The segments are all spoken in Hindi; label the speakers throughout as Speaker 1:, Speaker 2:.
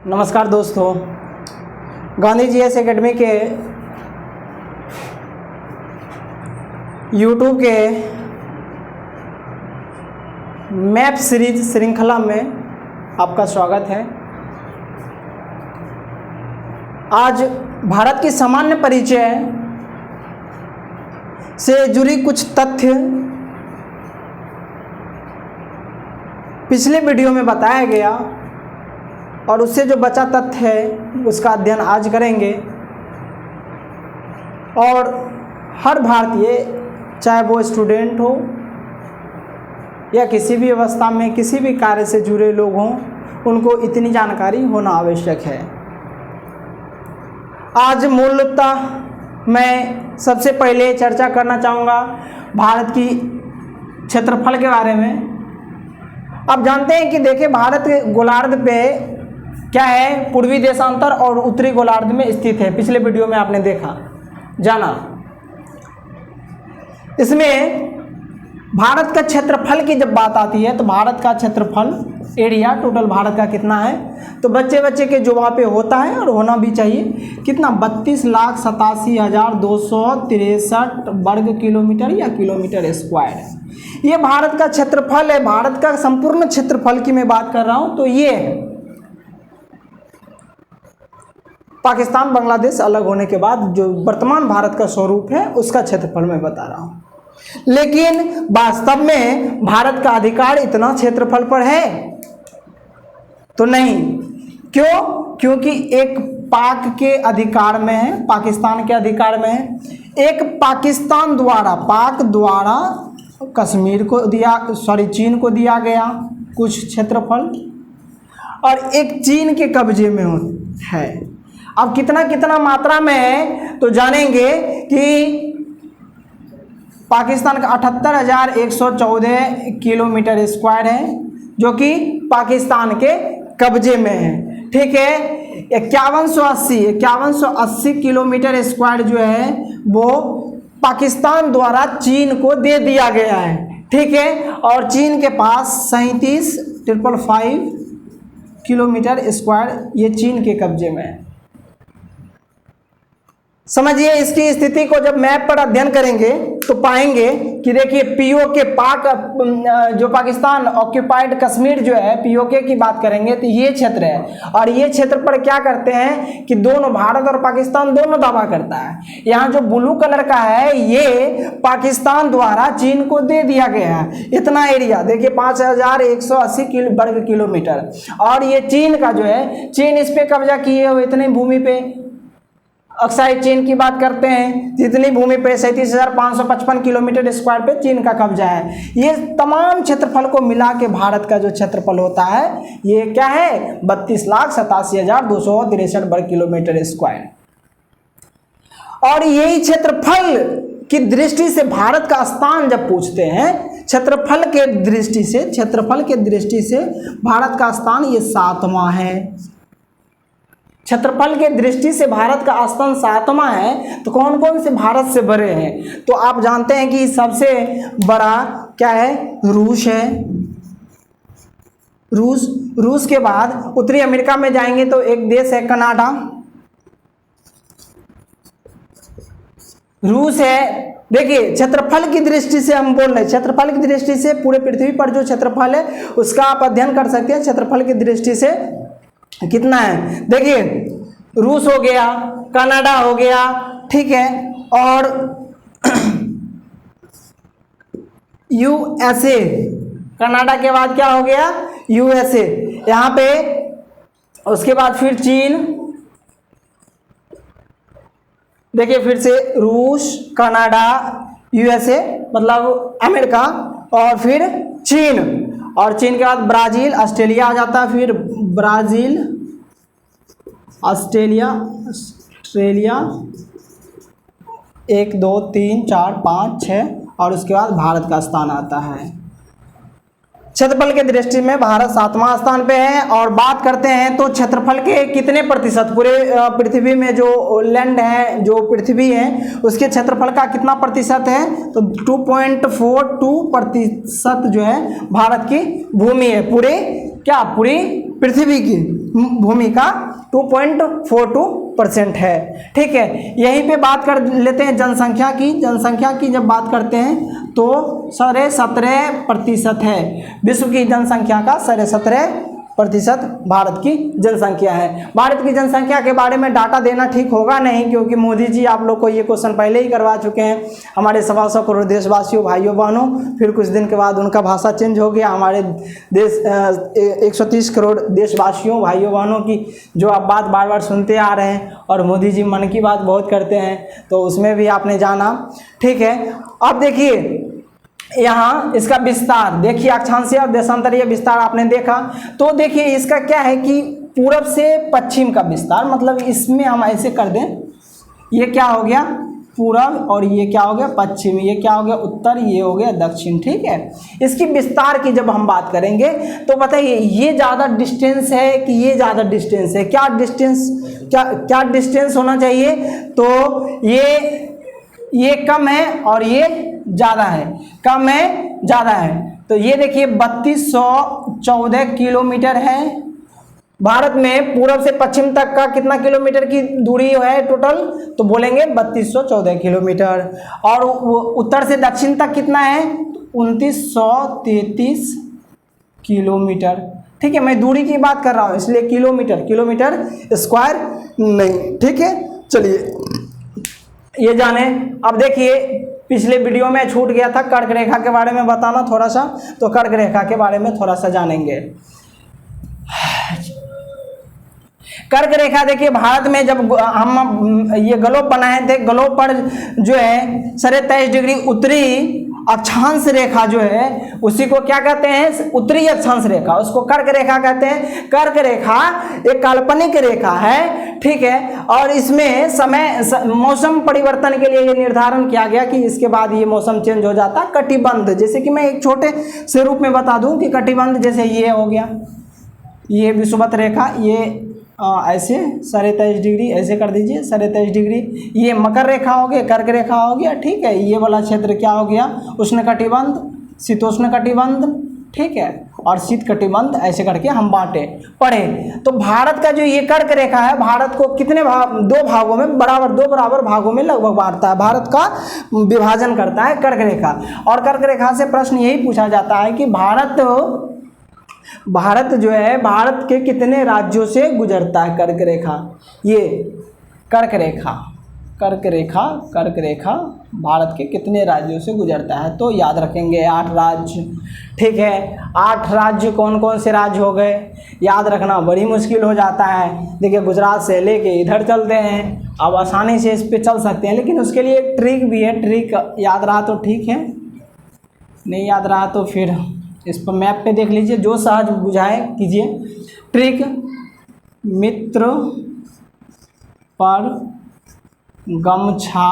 Speaker 1: नमस्कार दोस्तों, गांधी जी एस एकेडमी के यूट्यूब के मैप सीरीज श्रृंखला में आपका स्वागत है। आज भारत की सामान्य परिचय से जुड़ी कुछ तथ्य पिछले वीडियो में बताया गया और उससे जो बचा तथ्य है उसका अध्ययन आज करेंगे। और हर भारतीय, चाहे वो स्टूडेंट हो या किसी भी अवस्था में किसी भी कार्य से जुड़े लोग हों, उनको इतनी जानकारी होना आवश्यक है। आज मूलतः मैं सबसे पहले चर्चा करना चाहूँगा भारत की क्षेत्रफल के बारे में। आप जानते हैं कि देखिए, भारत के गोलार्ध पे क्या है, पूर्वी देशांतर और उत्तरी गोलार्ध में स्थित है। पिछले वीडियो में आपने देखा, जाना। इसमें भारत का क्षेत्रफल की जब बात आती है तो भारत का क्षेत्रफल, एरिया टोटल भारत का कितना है, तो बच्चे के जो वहाँ पे होता है और होना भी चाहिए, कितना 32,87,263 वर्ग किलोमीटर या किलोमीटर स्क्वायर है। ये भारत का क्षेत्रफल है। भारत का संपूर्ण क्षेत्रफल की मैं बात कर रहा हूँ तो ये है। पाकिस्तान बांग्लादेश अलग होने के बाद जो वर्तमान भारत का स्वरूप है उसका क्षेत्रफल मैं बता रहा हूँ। लेकिन वास्तव में भारत का अधिकार इतना क्षेत्रफल पर है तो नहीं। क्यों? क्योंकि एक पाक के अधिकार में है, पाकिस्तान के अधिकार में है। एक पाकिस्तान द्वारा, पाक द्वारा कश्मीर को दिया, चीन को दिया गया कुछ क्षेत्रफल, और एक चीन के कब्जे में है। अब कितना मात्रा में है तो जानेंगे कि पाकिस्तान का 78,114 किलोमीटर स्क्वायर है जो कि पाकिस्तान के कब्जे में है। ठीक है, 5180 किलोमीटर स्क्वायर जो है वो पाकिस्तान द्वारा चीन को दे दिया गया है। ठीक है, और चीन के पास 37,555 किलोमीटर स्क्वायर ये चीन के कब्जे में है। समझिए, इसकी स्थिति को जब मैप पर अध्ययन करेंगे तो पाएंगे कि देखिए, पीओके, पाक जो पाकिस्तान ऑक्यूपाइड कश्मीर जो है, पीओके की बात करेंगे तो ये क्षेत्र है। और ये क्षेत्र पर क्या करते हैं कि दोनों, भारत और पाकिस्तान दोनों दावा करता है। यहाँ जो ब्लू कलर का है ये पाकिस्तान द्वारा चीन को दे दिया गया है। इतना एरिया देखिए, 5,180 वर्ग किलोमीटर। और ये चीन का जो है, चीन इस पे कब्जा किए हुए इतनी भूमि पे, अक्साई चीन की बात करते हैं, जितनी भूमि पे 37,555 किलोमीटर स्क्वायर पे चीन का कब्जा है। ये तमाम क्षेत्रफल को मिला के भारत का जो क्षेत्रफल होता है ये क्या है, 32,87,263 वर्ग किलोमीटर स्क्वायर। और यही क्षेत्रफल की दृष्टि से भारत का स्थान जब पूछते हैं, क्षेत्रफल के दृष्टि से भारत का स्थान ये 7वां है। क्षेत्रफल के दृष्टि से भारत का स्थान 7वां है। तो कौन कौन से भारत से बड़े हैं तो आप जानते हैं कि सबसे बड़ा क्या है, रूस है। रूस के बाद उत्तरी अमेरिका में जाएंगे तो एक देश है कनाडा, रूस है। देखिए, क्षेत्रफल की दृष्टि से हम बोल रहे हैं, क्षेत्रफल की दृष्टि से पूरे पृथ्वी पर जो क्षेत्रफल है उसका आप अध्ययन कर सकते हैं। क्षेत्रफल की दृष्टि से कितना है, देखिए, रूस हो गया, कनाडा हो गया, ठीक है, और यूएसए। कनाडा के बाद क्या हो गया, यूएसए। यहाँ पे उसके बाद फिर चीन, देखिए फिर से रूस, कनाडा, यूएसए मतलब अमेरिका, और फिर चीन। और चीन के बाद ब्राज़ील, ऑस्ट्रेलिया आ जाता है। फिर ब्राज़ील, ऑस्ट्रेलिया 1 2 3 4 5 6, और उसके बाद भारत का स्थान आता है। क्षेत्रफल के दृष्टि में भारत 7वां स्थान पे है। और बात करते हैं तो क्षेत्रफल के कितने प्रतिशत, पूरे पृथ्वी में जो लैंड है, जो पृथ्वी है उसके क्षेत्रफल का कितना प्रतिशत है, तो 2.42% जो है भारत की भूमि है, पूरी पृथ्वी की। भूमि का 2.42% है। ठीक है, यहीं पे बात कर लेते हैं जनसंख्या की। जनसंख्या की जब बात करते हैं तो 17.5% है विश्व की जनसंख्या का, 17.5% भारत की जनसंख्या है। भारत की जनसंख्या के बारे में डाटा देना ठीक होगा नहीं, क्योंकि मोदी जी आप लोग को ये क्वेश्चन पहले ही करवा चुके हैं हमारे 125 करोड़ देशवासियों भाइयों बहनों। फिर कुछ दिन के बाद उनका भाषा चेंज हो गया, हमारे देश 130 करोड़ देशवासियों भाइयों बहनों की जो आप बात बार बार सुनते आ रहे हैं, और मोदी जी मन की बात बहुत करते हैं, तो उसमें भी आपने जाना। ठीक है, अब देखिए यहाँ इसका विस्तार देखिए, अक्षांशीय और देशांतरीय विस्तार आपने देखा। तो देखिए इसका क्या है कि पूरब से पश्चिम का विस्तार, मतलब इसमें हम ऐसे कर दें, ये क्या हो गया पूरब, और ये क्या हो गया पश्चिम, ये क्या हो गया उत्तर, ये हो गया दक्षिण। ठीक है, इसकी विस्तार की जब हम बात करेंगे तो बताइए ये ज़्यादा डिस्टेंस है कि ये ज़्यादा डिस्टेंस है, क्या डिस्टेंस, क्या डिस्टेंस होना चाहिए, तो ये कम है और ये ज़्यादा है, कम है ज़्यादा है। तो ये देखिए 3214 किलोमीटर है। भारत में पूरब से पश्चिम तक का कितना किलोमीटर की दूरी है टोटल, तो बोलेंगे 3214 किलोमीटर। और उत्तर से दक्षिण तक कितना है, 2933 किलोमीटर। ठीक है, मैं दूरी की बात कर रहा हूँ इसलिए किलोमीटर स्क्वायर नहीं। ठीक है, चलिए ये जाने। अब देखिए पिछले वीडियो में छूट गया था कर्क रेखा के बारे में बताना थोड़ा सा, तो कर्क रेखा के बारे में थोड़ा सा जानेंगे। कर्क रेखा देखिए भारत में जब हम ये ग्लोब बनाए थे, ग्लोब पर जो है 23.5 उत्तरी अक्षांश रेखा जो है उसी को क्या कहते हैं, उत्तरी अक्षांश रेखा, उसको कर्क रेखा कहते हैं। कर्क रेखा एक काल्पनिक रेखा है। ठीक है, और इसमें मौसम परिवर्तन के लिए ये निर्धारण किया गया कि इसके बाद ये मौसम चेंज हो जाता। कटिबंध, जैसे कि मैं एक छोटे से रूप में बता दूं कि कटिबंध जैसे ये हो गया, ये विषुवत रेखा, ये ऐसे 23.5 ऐसे कर दीजिए 23.5, ये मकर रेखा हो गया, कर्क रेखा हो गया। ठीक है, ये वाला क्षेत्र क्या हो गया, उष्ण कटिबंध, शीतोष्ण कटिबंध। ठीक है, और शीत कटिबंध, ऐसे करके हम पढ़े। तो भारत का जो ये कर्क रेखा है, भारत को कितने दो भागों में दो बराबर भागों में लगभग बांटता है, भारत का विभाजन करता है कर्क रेखा। और कर्क रेखा से प्रश्न यही पूछा जाता है कि भारत जो है, भारत के कितने राज्यों से गुजरता है कर्क रेखा। ये कर्क रेखा भारत के कितने राज्यों से गुजरता है, तो याद रखेंगे 8 राज्य। ठीक है, 8 राज्य कौन कौन से राज्य हो गए, याद रखना बड़ी मुश्किल हो जाता है। देखिए गुजरात से लेके इधर चलते हैं, अब आसानी से इस पे चल सकते हैं, लेकिन उसके लिए एक ट्रिक भी है। ट्रिक याद रहा तो ठीक है, नहीं याद रहा तो फिर इस पर मैप पे देख लीजिए, जो सहज बुझाए कीजिए। ट्रिक, मित्र पर गमछा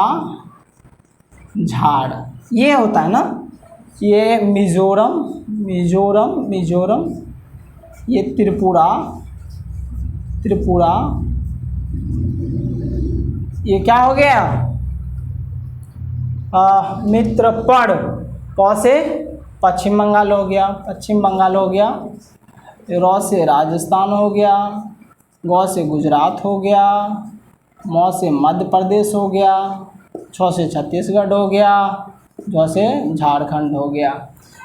Speaker 1: झाड़, ये होता है ना, ये मिजोरम, ये त्रिपुरा, ये क्या हो गया, मित्रपड़, प से पश्चिम बंगाल हो गया, र से राजस्थान हो गया, ग से गुजरात हो गया, म से मध्य प्रदेश हो गया, छ से छत्तीसगढ़ हो गया, ज से झारखंड हो गया।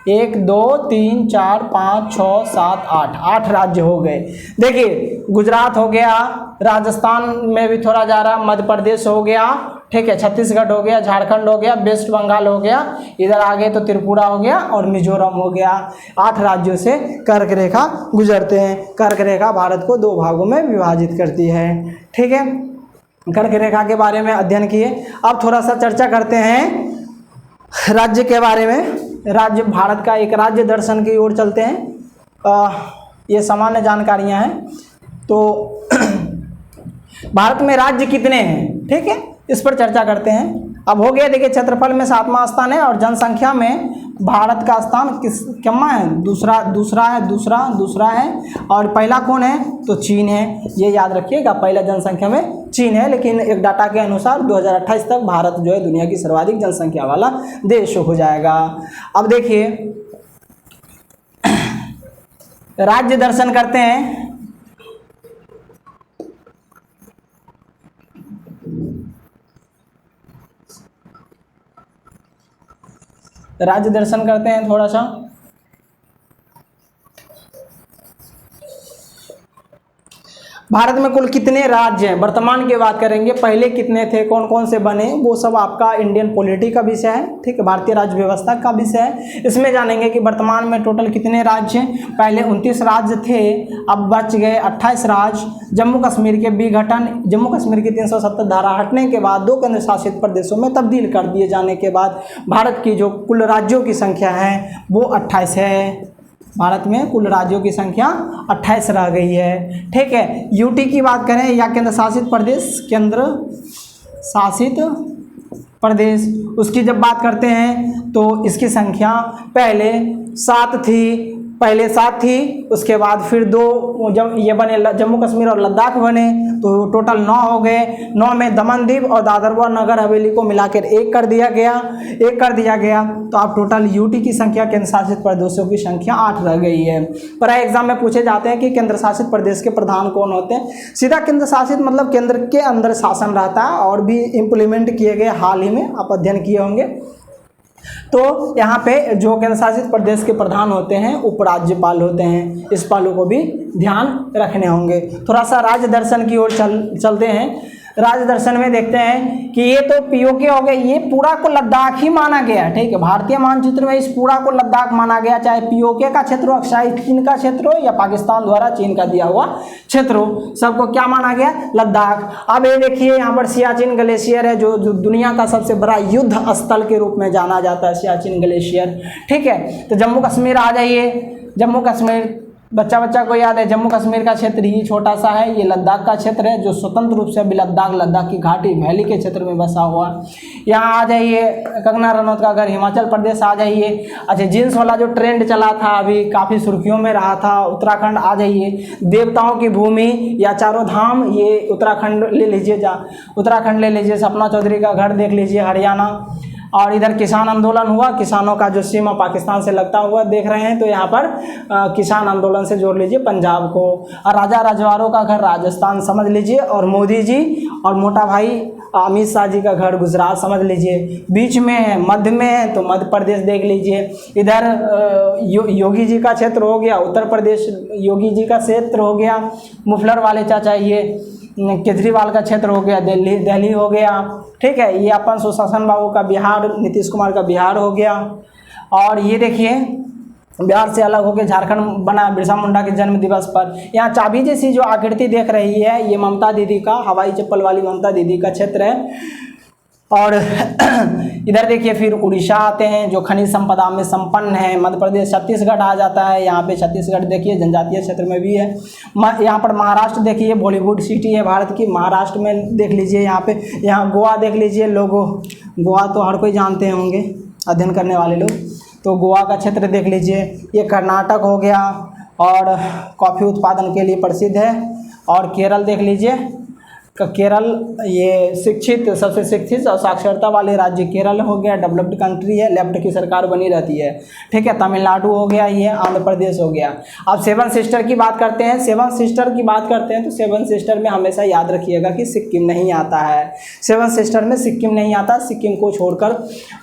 Speaker 1: 1 2 3 4 5 6 7 8 राज्य हो गए। देखिए गुजरात हो गया, राजस्थान में भी थोड़ा जा रहा, मध्य प्रदेश हो गया, ठीक है, छत्तीसगढ़ हो गया, झारखंड हो गया, वेस्ट बंगाल हो गया, इधर आगे तो त्रिपुरा हो गया और मिजोरम हो गया। 8 राज्यों से कर्क रेखा गुजरते हैं। कर्क रेखा भारत को 2 भागों में विभाजित करती है। ठीक है, कर्क रेखा के बारे में अध्ययन किए। अब थोड़ा सा चर्चा करते हैं राज्य के बारे में। राज्य, भारत का एक राज्य दर्शन की ओर चलते हैं। ये सामान्य जानकारियां हैं। तो भारत में राज्य कितने हैं, ठीक है, इस पर चर्चा करते हैं। अब हो गया, देखिए क्षेत्रफल में 7वां स्थान है और जनसंख्या में भारत का स्थान कितना है, दूसरा है। और पहला कौन है, तो चीन है। ये याद रखिएगा, पहला जनसंख्या में चीन है, लेकिन एक डाटा के अनुसार 2028 तक भारत जो है दुनिया की सर्वाधिक जनसंख्या वाला देश हो जाएगा। अब देखिए राज्य दर्शन करते हैं। राज्य दर्शन करते हैं थोड़ा सा। भारत में कुल कितने राज्य हैं, वर्तमान की बात करेंगे, पहले कितने थे, कौन कौन से बने, वो सब आपका इंडियन पॉलिटी का विषय है, ठीक है, भारतीय राज्य व्यवस्था का विषय है। इसमें जानेंगे कि वर्तमान में टोटल कितने राज्य हैं। पहले 29 राज्य थे, अब बच गए 28 राज्य। जम्मू कश्मीर के विघटन, जम्मू कश्मीर की 370 धारा हटने के बाद 2 केंद्र शासित प्रदेशों में तब्दील कर दिए जाने के बाद भारत की जो कुल राज्यों की संख्या है वो 28 है। भारत में कुल राज्यों की संख्या 28 रह गई है, ठीक है। यूटी की बात करें या केंद्र शासित प्रदेश, केंद्र शासित प्रदेश, उसकी जब बात करते हैं तो इसकी संख्या पहले 7 थी, उसके बाद फिर 2 जब ये बने, जम्मू कश्मीर और लद्दाख बने तो टोटल 9 हो गए। 9 में दमन दीव और दादर व नगर हवेली को मिलाकर 1 कर दिया गया। तो आप टोटल यूटी की संख्या, केंद्र शासित प्रदेशों की संख्या 8 रह गई है। पर एग्जाम में पूछे जाते हैं कि केंद्र शासित प्रदेश के प्रधान कौन होते हैं। सीधा केंद्र शासित मतलब केंद्र के अंदर शासन रहता है, और भी इम्प्लीमेंट किए गए हाल ही में आप अध्ययन किए होंगे। तो यहाँ पे जो केंद्र शासित प्रदेश के प्रधान होते हैं उपराज्यपाल होते हैं, इस पहलू को भी ध्यान रखने होंगे। थोड़ा सा राज्य दर्शन की ओर चलते हैं। राज्य दर्शन में देखते हैं कि ये तो पीओके हो गए, ये पूरा को लद्दाख ही माना गया, ठीक है। भारतीय मानचित्र में इस पूरा को लद्दाख माना गया, चाहे पीओके का क्षेत्र हो, अक्साई चीन का क्षेत्र हो, या पाकिस्तान द्वारा चीन का दिया हुआ क्षेत्र हो, सबको क्या माना गया, लद्दाख। अब ये देखिए यहाँ पर सियाचिन ग्लेशियर है, जो दुनिया का सबसे बड़ा युद्ध स्थल के रूप में जाना जाता है, सियाचिन ग्लेशियर, ठीक है। तो जम्मू कश्मीर आ जाइए, जम्मू कश्मीर बच्चा को याद है, जम्मू कश्मीर का क्षेत्र ही छोटा सा है, ये लद्दाख का क्षेत्र है जो स्वतंत्र रूप से अभी लद्दाख की घाटी वैली के क्षेत्र में बसा हुआ। यहाँ आ जाइए, कंगना रनौत का घर हिमाचल प्रदेश आ जाइए। अच्छा, जींस वाला जो ट्रेंड चला था अभी काफ़ी सुर्खियों में रहा था, उत्तराखंड आ जाइए। देवताओं की भूमि या चारों धाम, ये उत्तराखंड ले लीजिए, सपना चौधरी का घर देख लीजिए, हरियाणा। और इधर किसान आंदोलन हुआ, किसानों का जो सीमा पाकिस्तान से लगता हुआ देख रहे हैं, तो यहाँ पर किसान आंदोलन से जोड़ लीजिए पंजाब को। और राजा रजवाड़ों का घर राजस्थान समझ लीजिए, और मोदी जी और मोटा भाई अमित शाह जी का घर गुजरात समझ लीजिए। बीच में है, मध्य में है तो मध्य प्रदेश देख लीजिए। इधर योगी जी का क्षेत्र हो गया उत्तर प्रदेश, योगी जी का क्षेत्र हो गया। मुफलर वाले चाचा ये केजरीवाल का क्षेत्र हो गया, दिल्ली हो गया, ठीक है। ये अपन सुशासन बाबू का बिहार, नीतीश कुमार का बिहार हो गया। और ये देखिए बिहार से अलग होकर झारखंड बना बिरसा मुंडा के जन्म दिवस पर। यहाँ चाबी जैसी जो आकृति देख रही है, ये ममता दीदी का, हवाई चप्पल वाली ममता दीदी का क्षेत्र है। और इधर देखिए फिर उड़ीसा आते हैं जो खनिज संपदा में संपन्न है। मध्य प्रदेश, छत्तीसगढ़ आ जाता है, यहाँ पे छत्तीसगढ़ देखिए जनजातीय क्षेत्र में भी है। यहाँ पर महाराष्ट्र देखिए, बॉलीवुड सिटी है भारत की, महाराष्ट्र में देख लीजिए। यहाँ गोवा देख लीजिए, लोगों गोवा तो हर कोई जानते होंगे अध्ययन करने वाले लोग, तो गोवा का क्षेत्र देख लीजिए। ये कर्नाटक हो गया और कॉफ़ी उत्पादन के लिए प्रसिद्ध है। और केरल देख लीजिए, केरल ये सबसे शिक्षित और साक्षरता वाले राज्य केरल हो गया, डेवलप्ड कंट्री है, लेफ्ट की सरकार बनी रहती है, ठीक है। तमिलनाडु हो गया, ये आंध्र प्रदेश हो गया। अब 7 सिस्टर की बात करते हैं। 7 सिस्टर की बात करते हैं तो 7 सिस्टर में हमेशा याद रखिएगा कि सिक्किम नहीं आता है। 7 सिस्टर में सिक्किम नहीं आता, सिक्किम को छोड़कर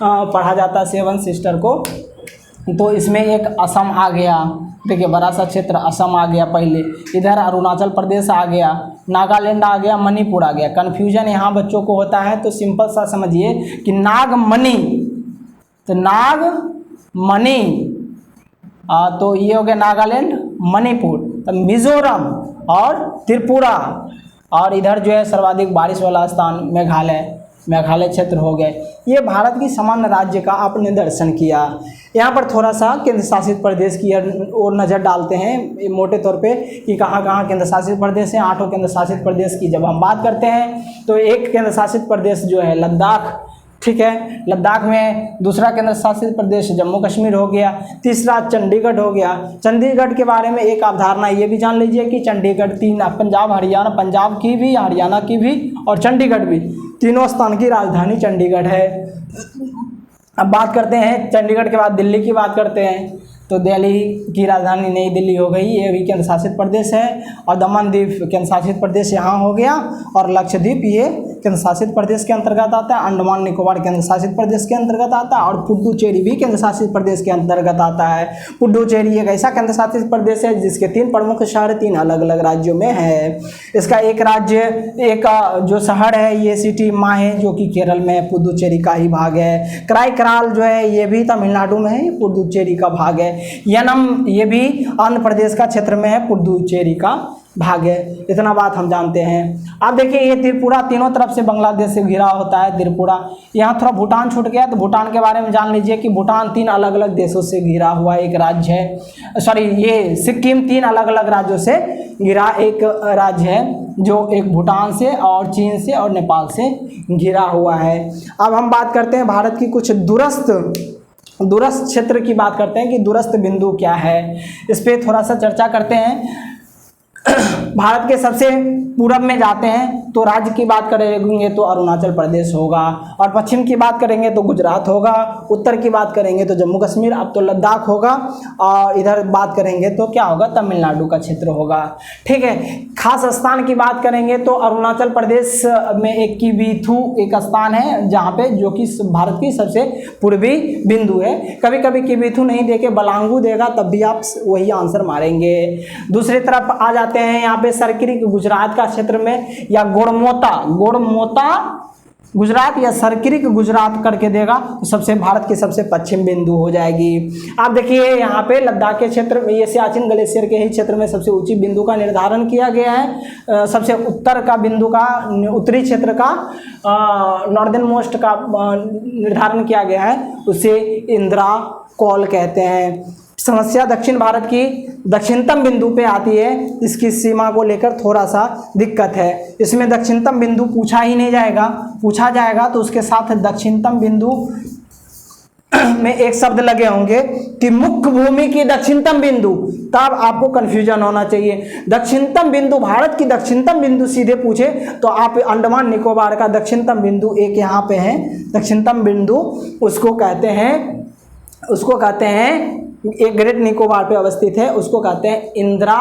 Speaker 1: पढ़ा जाता है 7 सिस्टर को। तो इसमें एक असम आ गया, देखिए बड़ा सा क्षेत्र असम आ गया पहले। इधर अरुणाचल प्रदेश आ गया, नागालैंड आ गया, मणिपुर आ गया। कन्फ्यूजन यहाँ बच्चों को होता है, तो सिंपल सा समझिए कि नागमणि, तो नागमणि तो ये हो गया नागालैंड, मणिपुर, तो मिजोरम और त्रिपुरा। और इधर जो है सर्वाधिक बारिश वाला स्थान मेघालय क्षेत्र हो गए। ये भारत की सामान्य राज्य का आपने दर्शन किया। यहाँ पर थोड़ा सा केंद्र शासित प्रदेश की ओर नज़र डालते हैं मोटे तौर पे कि कहाँ कहाँ केंद्र शासित प्रदेश हैं। 8 केंद्र शासित प्रदेश की जब हम बात करते हैं तो एक केंद्र शासित प्रदेश जो है लद्दाख, ठीक है, लद्दाख में। दूसरा केंद्र शासित प्रदेश जम्मू कश्मीर हो गया। तीसरा चंडीगढ़ हो गया। चंडीगढ़ के बारे में एक अवधारणा ये भी जान लीजिए कि चंडीगढ़ 3 पंजाब हरियाणा, पंजाब की भी, हरियाणा की भी और चंडीगढ़ भी, तीनों स्थान की राजधानी चंडीगढ़ है। अब बात करते हैं चंडीगढ़ के बाद दिल्ली की बात करते हैं, तो दिल्ली की राजधानी नई दिल्ली हो गई, ये भी केंद्र शासित प्रदेश है। और दमन द्वीप केंद्र शासित प्रदेश यहाँ हो गया, और लक्षद्वीप ये केंद्र शासित प्रदेश के अंतर्गत आता है, अंडमान निकोबार केंद्र शासित प्रदेश के अंतर्गत आता है, और पुडुचेरी भी केंद्र शासित प्रदेश के अंतर्गत आता है। पुडुचेरी एक ऐसा केंद्र शासित प्रदेश है जिसके 3 प्रमुख शहर 3 अलग अलग राज्यों में है। इसका एक राज्य, एक जो शहर है ये सिटी माहे जो कि केरल में है, पुडुचेरी का ही भाग है। कराईकराल जो है ये भी तमिलनाडु में है, ये पुडुचेरी का भाग है। यनम ये भी आंध्र प्रदेश का क्षेत्र में है, पुडुचेरी का भाग है। इतना बात हम जानते हैं। अब देखिए ये त्रिपुरा तीनों तरफ से बांग्लादेश से घिरा होता है त्रिपुरा। यहाँ थोड़ा भूटान छूट गया तो भूटान के बारे में जान लीजिए कि भूटान 3 अलग अलग देशों से घिरा हुआ एक राज्य है। सॉरी, ये सिक्किम 3 अलग अलग राज्यों से घिरा एक राज्य है, जो एक भूटान से और चीन से और नेपाल से घिरा हुआ है। अब हम बात करते हैं भारत की कुछ दूरस्थ क्षेत्र की बात करते हैं कि दूरस्थ बिंदु क्या है, इस पर थोड़ा सा चर्चा करते हैं। भारत के सबसे पूरब में जाते हैं तो राज्य की बात करेंगे तो अरुणाचल प्रदेश होगा, और पश्चिम की बात करेंगे तो गुजरात होगा, उत्तर की बात करेंगे तो जम्मू कश्मीर अब तो लद्दाख होगा, और इधर बात करेंगे तो क्या होगा, तमिलनाडु का क्षेत्र होगा। ठीक है, खास स्थान की बात करेंगे तो अरुणाचल प्रदेश में एक किबीथू एक स्थान है जहाँ पे, जो कि भारत की सबसे पूर्वी बिंदु है। कभी कभी किबीथू नहीं देके बलांगू देगा तब भी आप वही आंसर मारेंगे। दूसरी तरफ आ जाते हैं यहाँ पे सरक्रिक गुजरात का क्षेत्र में, या गोड़मोता गुजरात या सरक्रिक गुजरात करके देगा तो सबसे भारत की सबसे पश्चिम बिंदु हो जाएगी। आप देखिए यहाँ पे लद्दाख के क्षेत्र में, ये सियाचिन ग्लेशियर के ही क्षेत्र में सबसे ऊंची बिंदु का निर्धारण किया गया है। सबसे उत्तर का बिंदु का, उत्तरी क्षेत्र का, नॉर्दर्न मोस्ट का निर्धारण किया गया है, उसे इंदिरा कॉल कहते हैं। समस्या दक्षिण भारत की दक्षिणतम बिंदु पे आती है, इसकी सीमा को लेकर थोड़ा सा दिक्कत है। इसमें दक्षिणतम बिंदु पूछा ही नहीं जाएगा, पूछा जाएगा तो उसके साथ दक्षिणतम बिंदु में एक शब्द लगे होंगे कि मुख्य भूमि की दक्षिणतम बिंदु, तब आपको कंफ्यूजन होना चाहिए। दक्षिणतम बिंदु, भारत की दक्षिणतम बिंदु सीधे पूछे तो आप अंडमान निकोबार का दक्षिणतम बिंदु एक यहाँ पे है, दक्षिणतम बिंदु उसको कहते हैं एक ग्रेट निकोबार पे अवस्थित है, उसको कहते हैं इंदिरा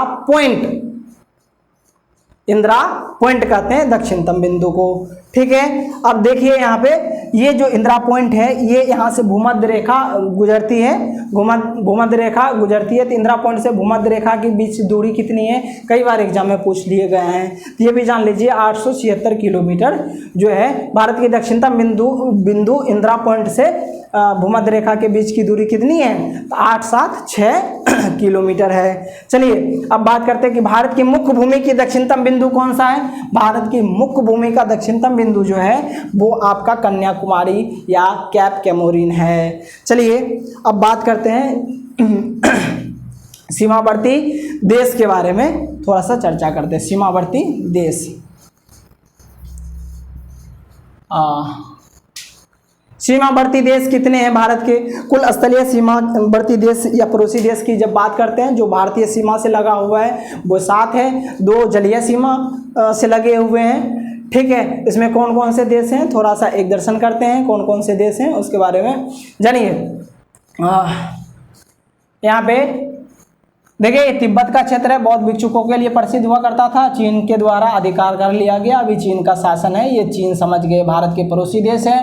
Speaker 1: पॉइंट कहते हैं दक्षिणतम बिंदु को। ठीक है, अब देखिए यहाँ पे ये जो इंदिरा पॉइंट है, ये यहाँ से भूमध्य रेखा गुजरती है, भूमध्य रेखा गुजरती है। तो इंदिरा पॉइंट से भूमध्य रेखा के बीच दूरी कितनी है, कई बार एग्जाम में पूछ लिए गए हैं, तो ये भी जान लीजिए 876 किलोमीटर जो है भारत की दक्षिणतम बिंदु इंदिरा पॉइंट से भूमध्य रेखा के बीच की दूरी कितनी है, तो 876 किलोमीटर है। चलिए अब बात करते हैं कि भारत की मुख्य भूमि की दक्षिणतम बिंदु कौन सा है। भारत की मुख्य भूमि का दक्षिणतम बिंदु जो है वो आपका कन्याकुमारी या कैप कैमोरिन है। चलिए अब बात करते हैं सीमावर्ती देश के बारे में, थोड़ा सा चर्चा करते हैं। सीमावर्ती देश, सीमावर्ती देश कितने हैं भारत के। कुल स्थलीय सीमावर्ती देश या पड़ोसी देश की जब बात करते हैं, जो भारतीय सीमा से लगा हुआ है वो 7 है, 2 जलीय सीमा से लगे हुए हैं। ठीक है, इसमें कौन कौन से देश हैं, थोड़ा सा एक दर्शन करते हैं कौन कौन से देश हैं उसके बारे में जानिए। यहाँ पे देखिए ये तिब्बत का क्षेत्र है, बौद्ध भिक्षुकों के लिए प्रसिद्ध हुआ करता था, चीन के द्वारा अधिकार कर लिया गया, अभी चीन का शासन है। ये चीन समझ गए भारत के पड़ोसी देश है,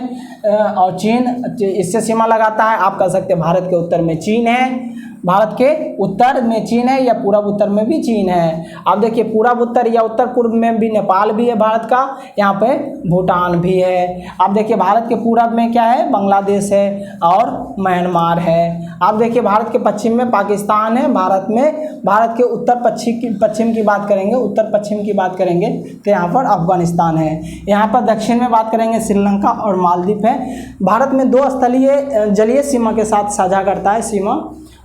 Speaker 1: और चीन इससे सीमा लगाता है। आप कह सकते हैं भारत के उत्तर में चीन है, भारत के उत्तर में चीन है, या पूर्व उत्तर में भी चीन है। आप देखिए पूर्व उत्तर या उत्तर पूर्व में भी नेपाल भी है भारत का, यहाँ पे भूटान भी है। आप देखिए भारत के पूर्व में क्या है, बांग्लादेश है और म्यांमार है। आप देखिए भारत के पश्चिम में पाकिस्तान है, भारत के उत्तर पश्चिम की बात करेंगे, उत्तर पश्चिम की बात करेंगे तो यहाँ पर अफगानिस्तान है। यहाँ पर दक्षिण में बात करेंगे श्रीलंका और मालदीव है। भारत में 2 स्थलीय जलीय सीमा के साथ साझा करता है सीमा,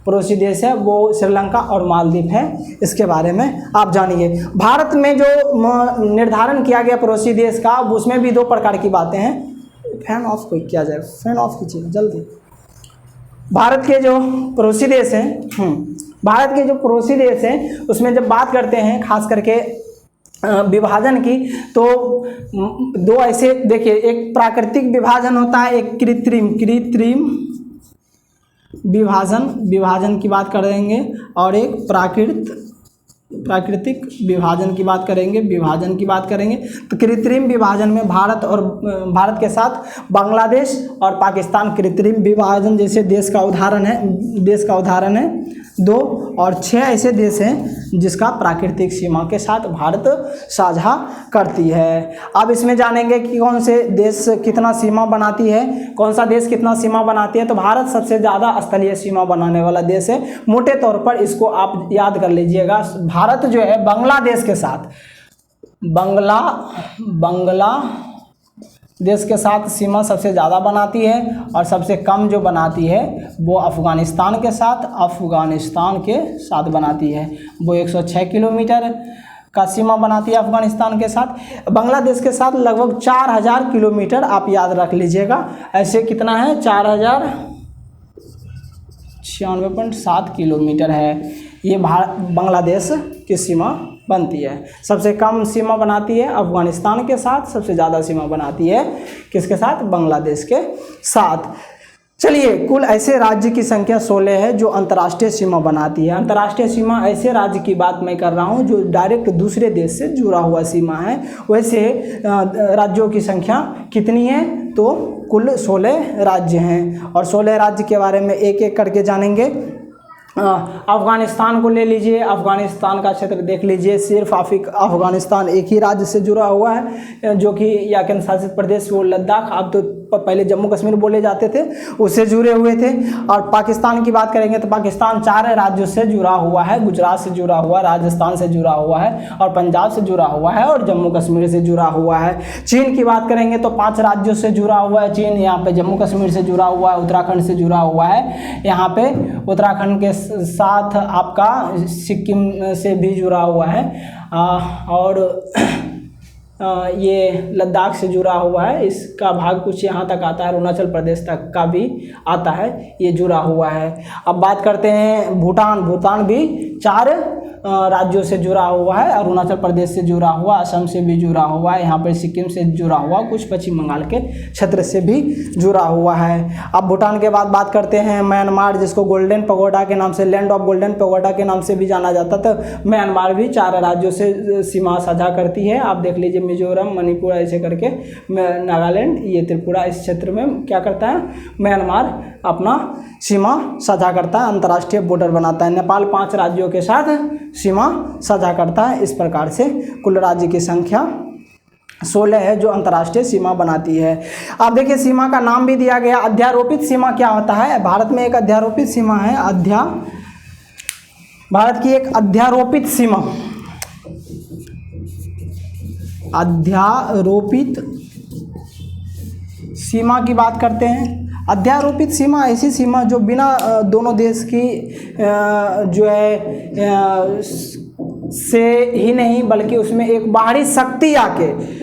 Speaker 1: पड़ोसी देश है वो श्रीलंका और मालदीव है। इसके बारे में आप जानिए। भारत में जो निर्धारण किया गया पड़ोसी देश का, उसमें भी 2 प्रकार की बातें हैं। फैन ऑफ कोई किया जाए, फैन ऑफ कीजिए जल्दी। भारत के जो पड़ोसी देश हैं, भारत के जो पड़ोसी देश हैं उसमें जब बात करते हैं खास करके विभाजन की, तो 2 ऐसे देखिए, एक प्राकृतिक विभाजन होता है, एक कृत्रिम विभाजन की बात करेंगे, और एक प्राकृतिक प्राकृतिक विभाजन की बात करेंगे, विभाजन की बात करेंगे तो कृत्रिम विभाजन में भारत के साथ बांग्लादेश और पाकिस्तान कृत्रिम विभाजन जैसे देश का उदाहरण है 2 और 6 ऐसे देश हैं जिसका प्राकृतिक सीमा के साथ भारत साझा करती है। अब इसमें जानेंगे कि कौन से देश कितना सीमा बनाती है, कौन सा देश कितना सीमा बनाती है। तो भारत सबसे ज़्यादा स्थलीय सीमा बनाने वाला देश है। मोटे तौर पर इसको आप याद कर लीजिएगा। भारत जो है बांग्लादेश के साथ बांग्लादेश के साथ सीमा सबसे ज़्यादा बनाती है और सबसे कम जो बनाती है वो अफ़गानिस्तान के साथ बनाती है। वो 106 किलोमीटर का सीमा बनाती है अफ़गानिस्तान के साथ। बांग्लादेश के साथ लगभग 4000 किलोमीटर आप याद रख लीजिएगा। ऐसे कितना है 4096.7 किलोमीटर है ये बांग्लादेश की सीमा बनती है। सबसे कम सीमा बनाती है अफ़गानिस्तान के साथ, सबसे ज़्यादा सीमा बनाती है किसके साथ, बांग्लादेश के साथ। चलिए, कुल ऐसे राज्य की संख्या 16 है जो अंतर्राष्ट्रीय सीमा बनाती है। अंतर्राष्ट्रीय सीमा ऐसे राज्य की बात मैं कर रहा हूँ जो डायरेक्ट दूसरे देश से जुड़ा हुआ सीमा है। वैसे राज्यों की संख्या कितनी है, तो कुल 16 राज्य हैं और 16 राज्य के बारे में एक एक करके जानेंगे। अफ़गानिस्तान को ले लीजिए, अफ़गानिस्तान का क्षेत्र देख लीजिए। सिर्फ अफ़गानिस्तान एक ही राज्य से जुड़ा हुआ है जो कि या केंद्र शासित प्रदेश वो लद्दाख, अब तो पहले जम्मू कश्मीर बोले जाते थे, उससे जुड़े हुए थे। और पाकिस्तान की बात करेंगे तो पाकिस्तान 4 राज्यों से जुड़ा हुआ है। गुजरात से जुड़ा हुआ, राजस्थान से जुड़ा हुआ है और पंजाब से जुड़ा हुआ है और जम्मू कश्मीर से जुड़ा हुआ है। चीन की बात करेंगे तो 5 राज्यों से जुड़ा हुआ है चीन। यहाँ पे जम्मू कश्मीर से जुड़ा हुआ है, उत्तराखंड से जुड़ा हुआ है। यहाँ पे उत्तराखंड के साथ आपका सिक्किम से भी जुड़ा हुआ है और ये लद्दाख से जुड़ा हुआ है। इसका भाग कुछ यहाँ तक आता है, अरुणाचल प्रदेश तक का भी आता है, ये जुड़ा हुआ है। अब बात करते हैं भूटान भी 4 राज्यों से जुड़ा हुआ है। अरुणाचल प्रदेश से जुड़ा हुआ, असम से भी जुड़ा हुआ है, यहाँ पर सिक्किम से जुड़ा हुआ, कुछ पश्चिम बंगाल के क्षेत्र से भी जुड़ा हुआ है। अब भूटान के बाद बात करते हैं म्यांमार, जिसको गोल्डन पगोडा के नाम से, लैंड ऑफ गोल्डन पगोडा के नाम से भी जाना जाता। तो म्यांमार भी 4 राज्यों से सीमा साझा करती है। आप देख लीजिए, मिजोरम, मणिपुर ऐसे करके, नागालैंड, ये त्रिपुरा, इस क्षेत्र में क्या करता है, म्यांमार अपना सीमा साझा करता है, अंतर्राष्ट्रीय बॉर्डर बनाता है। नेपाल 5 राज्यों के साथ सीमा साझा करता है। इस प्रकार से कुल राज्य की संख्या 16 है जो अंतर्राष्ट्रीय सीमा बनाती है। आप देखिए, सीमा का नाम भी दिया गया। अध्यारोपित सीमा क्या होता है? भारत में एक अध्यारोपित सीमा है। भारत की एक अध्यारोपित सीमा की बात करते हैं। अध्यारोपित सीमा ऐसी सीमा जो बिना दोनों देश की जो है से ही नहीं, बल्कि उसमें एक बाहरी शक्ति आके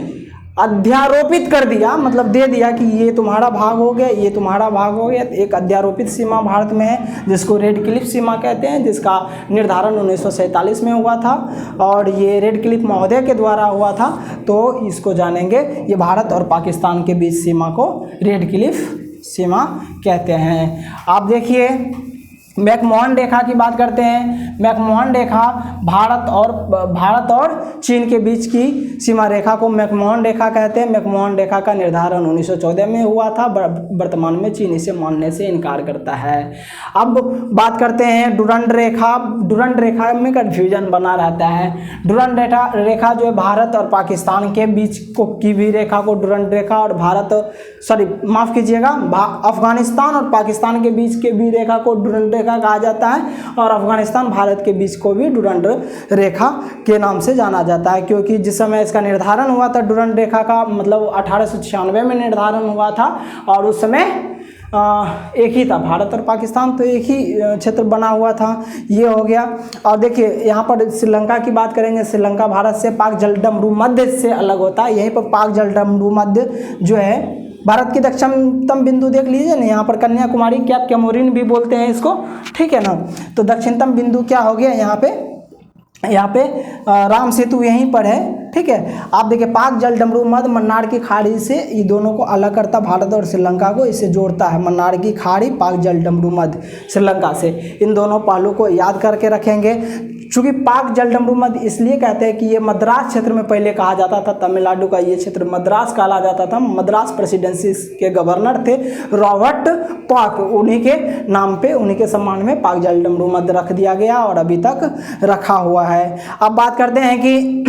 Speaker 1: अध्यारोपित कर दिया, मतलब दे दिया कि ये तुम्हारा भाग हो गया, ये तुम्हारा भाग हो गया। एक अध्यारोपित सीमा भारत में है जिसको रेड क्लिफ सीमा कहते हैं, जिसका निर्धारण 1947 में हुआ था और ये रेड क्लिफ महोदय के द्वारा हुआ था। तो इसको जानेंगे, ये भारत और पाकिस्तान के बीच सीमा को रेड क्लिफ सीमा कहते हैं। आप देखिए, मैकमोहन रेखा की बात करते हैं। मैकमोहन रेखा भारत और चीन के बीच की सीमा रेखा को मैकमोहन रेखा कहते हैं। मैकमोहन रेखा का निर्धारण 1914 में हुआ था। वर्तमान में चीन इसे मानने से इनकार करता है। अब बात करते हैं डुरंड रेखा। डुरंड रेखा में कन्फ्यूजन बना रहता है। डुरंड रेखा जो है भारत और पाकिस्तान के बीच की भी रेखा को डुरंड रेखा, और अफगानिस्तान और पाकिस्तान के बीच के भी रेखा को डुरंड रेखा कहा जाता है और अफगानिस्तान भारत के बीच को भी डुरंड रेखा के नाम से जाना जाता है, क्योंकि जिस समय इसका निर्धारण हुआ था डुरंड रेखा का, मतलब 1896 में निर्धारण हुआ था और उस समय एक ही था, भारत और पाकिस्तान तो एक ही क्षेत्र बना हुआ था। ये हो गया। और देखिए, यहाँ पर श्रीलंका की बात करेंगे। श्रीलंका भारत से पाक जलडमरू मध्य से अलग होता है। यहीं पर पाक जलडमरू मध्य जो है भारत की दक्षिणतम बिंदु देख लीजिए ना, यहाँ पर कन्याकुमारी, कैप कैमोरिन भी बोलते हैं इसको, ठीक है ना। तो दक्षिणतम बिंदु क्या हो गया, यहाँ पे राम सेतु यहीं पर है, ठीक है। आप देखिए, पाक जलडमरू मध्य मन्नार की खाड़ी से ये दोनों को अलग करता, भारत और श्रीलंका को इससे जोड़ता है। मन्नार की खाड़ी, पाक जलडमरू मध्य श्रीलंका से, इन दोनों पहलू को याद करके रखेंगे। चूंकि पाक जलडमरू मध्य इसलिए कहते हैं कि ये मद्रास क्षेत्र में पहले कहा जाता था, तमिलनाडु का ये क्षेत्र मद्रास कहा जाता था। मद्रास प्रेसिडेंसी के गवर्नर थे रॉबर्ट पाक, उन्हीं के नाम पे, उन्हीं के सम्मान में पाक जलडमरू मध्य रख दिया गया और अभी तक रखा हुआ है। अब बात करते हैं कि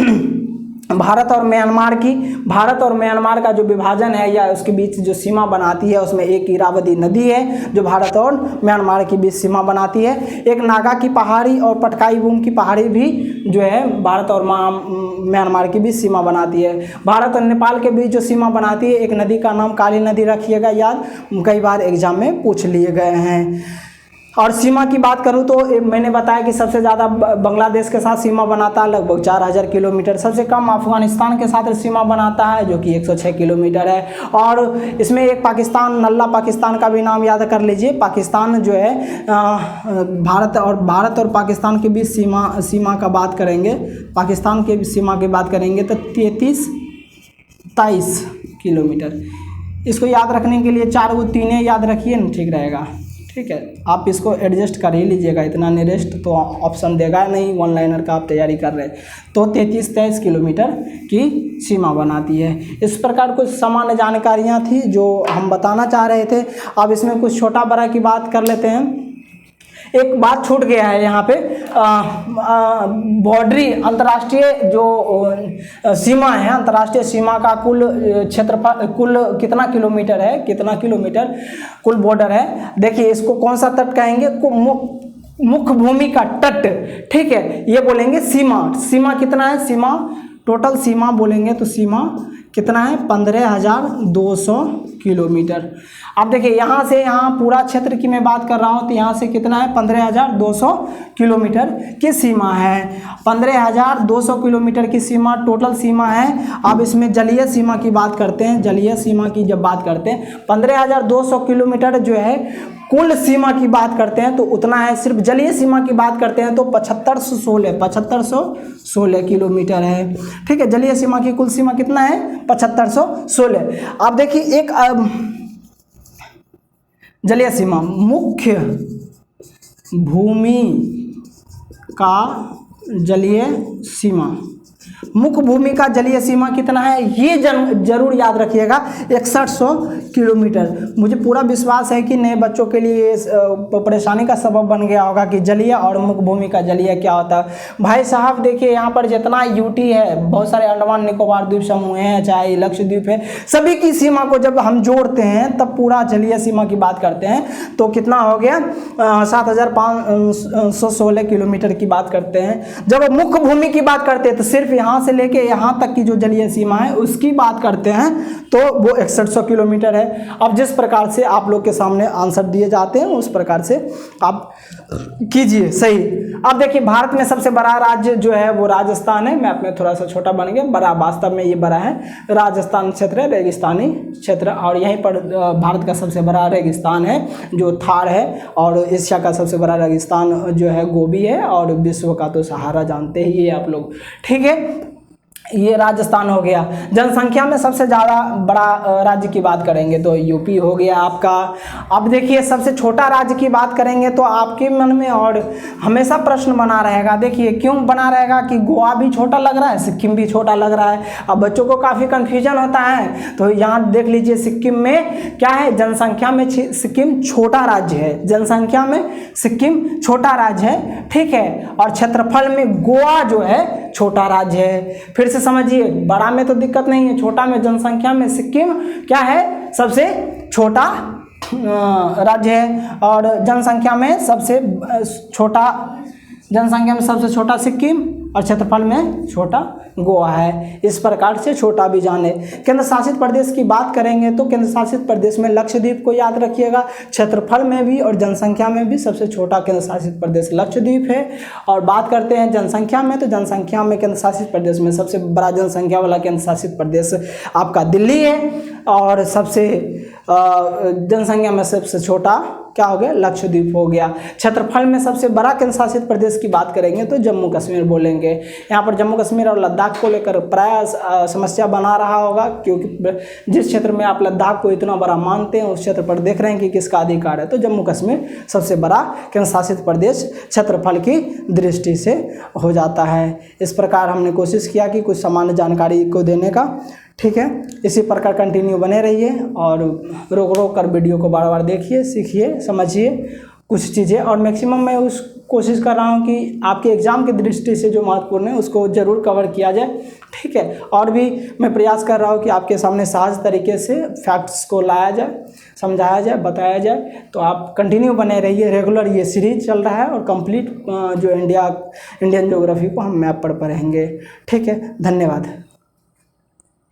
Speaker 1: भारत और म्यांमार की। भारत और म्यांमार का जो विभाजन है या उसके बीच जो सीमा बनाती है, उसमें एक इरावदी नदी है जो भारत और म्यांमार के बीच सीमा बनाती है। एक नागा की पहाड़ी और पटकाई बूम की पहाड़ी भी जो है भारत और म्यांमार के बीच सीमा बनाती है। भारत और नेपाल के बीच जो सीमा बनाती है, एक नदी का नाम काली नदी रखिएगा याद, कई बार एग्जाम में पूछ लिए गए हैं। और सीमा की बात करूं तो मैंने बताया कि सबसे ज़्यादा बांग्लादेश के साथ सीमा बनाता है लगभग 4000 किलोमीटर, सबसे कम अफगानिस्तान के साथ सीमा बनाता है जो कि 106 किलोमीटर है। और इसमें एक पाकिस्तान, नल्ला पाकिस्तान का भी नाम याद कर लीजिए। पाकिस्तान जो है भारत और पाकिस्तान के बीच सीमा का बात करेंगे, पाकिस्तान के सीमा की बात करेंगे तो 23 किलोमीटर। इसको याद रखने के लिए 4 को 3 याद रखिए ना, ठीक रहेगा। ठीक है, आप इसको एडजस्ट कर ही लीजिएगा, इतना नियरेस्ट तो ऑप्शन देगा नहीं, वन लाइनर का आप तैयारी कर रहे हैं। तो 33-23 किलोमीटर की सीमा बनाती है। इस प्रकार कुछ सामान्य जानकारियाँ थी जो हम बताना चाह रहे थे। अब इसमें कुछ छोटा बड़ा की बात कर लेते हैं। एक बात छूट गया है यहाँ पे, बॉर्डरी अंतर्राष्ट्रीय जो सीमा है, अंतर्राष्ट्रीय सीमा का कुल क्षेत्रफल, कुल कितना किलोमीटर है, कितना किलोमीटर कुल बॉर्डर है। देखिए इसको कौन सा तट कहेंगे, मुख्य भूमि का तट, ठीक है, ये बोलेंगे सीमा। सीमा कितना है, सीमा टोटल सीमा बोलेंगे तो सीमा कितना है 15,200 किलोमीटर। अब देखिए यहाँ से यहाँ पूरा क्षेत्र की मैं बात कर रहा हूँ तो यहाँ से कितना है 15,200 किलोमीटर की सीमा है। 15,200 किलोमीटर की सीमा टोटल सीमा है। अब इसमें जलीय सीमा की बात करते हैं। जलीय सीमा की जब बात करते हैं 15,200 किलोमीटर जो है कुल सीमा की बात करते हैं तो उतना है। सिर्फ जलीय सीमा की बात करते हैं तो 7516 किलोमीटर है। ठीक है, जलीय सीमा की कुल सीमा कितना है 7516। अब देखिए एक जलीय सीमा, मुख्य भूमि का जलीय सीमा, मुख्य भूमि का जलीय सीमा कितना है ये जरूर याद रखिएगा 6100 किलोमीटर। मुझे पूरा विश्वास है कि नए बच्चों के लिए परेशानी का सबब बन गया होगा कि जलीय और मुख्य भूमि का जलीय क्या होता है। भाई साहब देखिए यहाँ पर जितना यूटी है, बहुत सारे अंडमान निकोबार द्वीप समूह हैं, चाहे लक्षद्वीप है, सभी की सीमा को जब हम जोड़ते हैं तब पूरा जलीय सीमा की बात करते हैं तो कितना हो गया 7516 किलोमीटर की बात करते हैं। जब मुख्य भूमि की बात करते हैं तो सिर्फ यहाँ से लेके यहाँ तक की जो जलीय सीमा है उसकी बात करते हैं तो वो 6100 किलोमीटर है। अब जिस प्रकार से आप लोग के सामने आंसर दिए जाते हैं उस प्रकार से आप कीजिए सही। अब देखिए भारत में सबसे बड़ा राज्य जो है वो राजस्थान है। मैं अपने थोड़ा सा छोटा बन गया, बड़ा वास्तव में ये बड़ा है। राजस्थान क्षेत्र है, रेगिस्तानी क्षेत्र, और यहीं पर भारत का सबसे बड़ा रेगिस्तान है जो थार है, और एशिया का सबसे बड़ा रेगिस्तान जो है गोबी है, और विश्व का तो सहारा जानते ही है आप लोग। ठीक है, ये राजस्थान हो गया। जनसंख्या में सबसे ज़्यादा बड़ा राज्य की बात करेंगे तो यूपी हो गया आपका। अब देखिए सबसे छोटा राज्य की बात करेंगे तो आपके मन में और हमेशा प्रश्न बना रहेगा। देखिए क्यों बना रहेगा कि गोवा भी छोटा लग रहा है, सिक्किम भी छोटा लग रहा है। अब बच्चों को काफ़ी कन्फ्यूजन होता है तो यहाँ देख लीजिए सिक्किम में क्या है, जनसंख्या में सिक्किम छोटा राज्य है, जनसंख्या में सिक्किम छोटा राज्य है। ठीक है, और क्षेत्रफल में गोवा जो है छोटा राज्य है। फिर से समझिए, बड़ा में तो दिक्कत नहीं है, छोटा में जनसंख्या में सिक्किम क्या है सबसे छोटा राज्य है, और जनसंख्या में सबसे छोटा सिक्किम और क्षेत्रफल में छोटा गोवा है। इस प्रकार से छोटा भी जाने। केंद्र शासित प्रदेश की बात करेंगे तो केंद्र शासित प्रदेश में लक्षद्वीप को याद रखिएगा। क्षेत्रफल में भी और जनसंख्या में भी सबसे छोटा केंद्र शासित प्रदेश लक्षद्वीप है। और बात करते हैं जनसंख्या में तो जनसंख्या में केंद्र शासित प्रदेश में सबसे बड़ा जनसंख्या वाला केंद्र शासित प्रदेश आपका दिल्ली है, और सबसे जनसंख्या में सबसे छोटा क्या हो गया, लक्षद्वीप हो गया। क्षेत्रफल में सबसे बड़ा केंद्र शासित प्रदेश की बात करेंगे तो जम्मू कश्मीर बोलेंगे। यहाँ पर जम्मू कश्मीर और लद्दाख को लेकर प्राय समस्या बना रहा होगा, क्योंकि जिस क्षेत्र में आप लद्दाख को इतना बड़ा मानते हैं उस क्षेत्र पर देख रहे हैं कि किसका अधिकार है, तो जम्मू कश्मीर सबसे बड़ा केंद्र शासित प्रदेश क्षेत्रफल की दृष्टि से हो जाता है। इस प्रकार हमने कोशिश किया कि कुछ सामान्य जानकारी को देने का, ठीक है। इसी प्रकार कंटिन्यू बने रहिए और रोक रोक कर वीडियो को बार बार देखिए, सीखिए, समझिए कुछ चीज़ें, और मैक्सिमम मैं उस कोशिश कर रहा हूँ कि आपके एग्ज़ाम की दृष्टि से जो महत्वपूर्ण है उसको ज़रूर कवर किया जाए, ठीक है। और भी मैं प्रयास कर रहा हूँ कि आपके सामने सहज तरीके से फैक्ट्स को लाया जाए, समझाया जाए, बताया जाए। तो आप कंटिन्यू बने रहिए, रेगुलर ये सीरीज चल रहा है और कंप्लीट जो इंडियन ज्योग्राफी को हम मैप पर पढ़ेंगे, ठीक है। धन्यवाद।